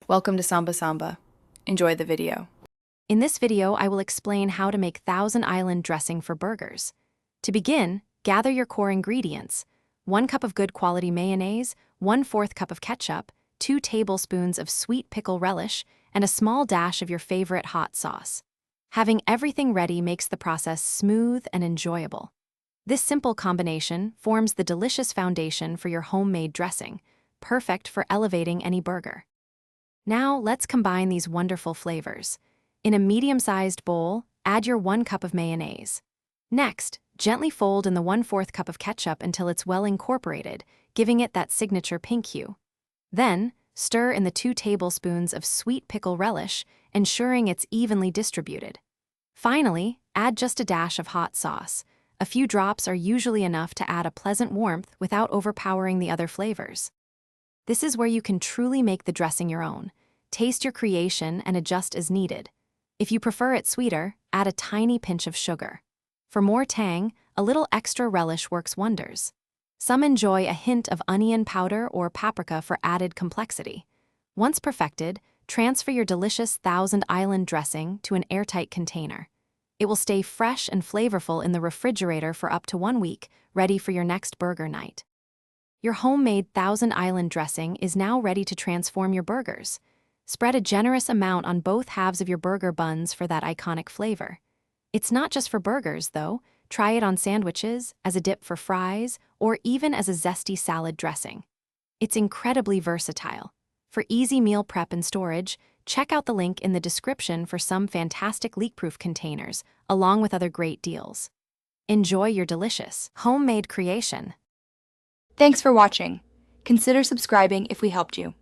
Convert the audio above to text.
Welcome to Samba Samba. Enjoy the video. In this video, I will explain how to make Thousand Island dressing for burgers. To begin, gather your core ingredients: 1 cup of good quality mayonnaise, 1/4 cup of ketchup, 2 tablespoons of sweet pickle relish, and a small dash of your favorite hot sauce. Having everything ready makes the process smooth and enjoyable. This simple combination forms the delicious foundation for your homemade dressing, perfect for elevating any burger. Now, let's combine these wonderful flavors. In a medium-sized bowl, add your 1 cup of mayonnaise. Next, gently fold in the 1/4 cup of ketchup until it's well incorporated, giving it that signature pink hue. Then, stir in the 2 tablespoons of sweet pickle relish, ensuring it's evenly distributed. Finally, add just a dash of hot sauce. A few drops are usually enough to add a pleasant warmth without overpowering the other flavors. This is where you can truly make the dressing your own. Taste your creation and adjust as needed. If you prefer it sweeter, add a tiny pinch of sugar. For more tang, a little extra relish works wonders. Some enjoy a hint of onion powder or paprika for added complexity. Once perfected, transfer your delicious Thousand Island dressing to an airtight container. It will stay fresh and flavorful in the refrigerator for up to 1 week, ready for your next burger night. Your homemade Thousand Island dressing is now ready to transform your burgers. Spread a generous amount on both halves of your burger buns for that iconic flavor. It's not just for burgers, though. Try it on sandwiches, as a dip for fries, or even as a zesty salad dressing. It's incredibly versatile. For easy meal prep and storage, check out the link in the description for some fantastic leak-proof containers, along with other great deals. Enjoy your delicious, homemade creation. Thanks for watching. Consider subscribing if we helped you.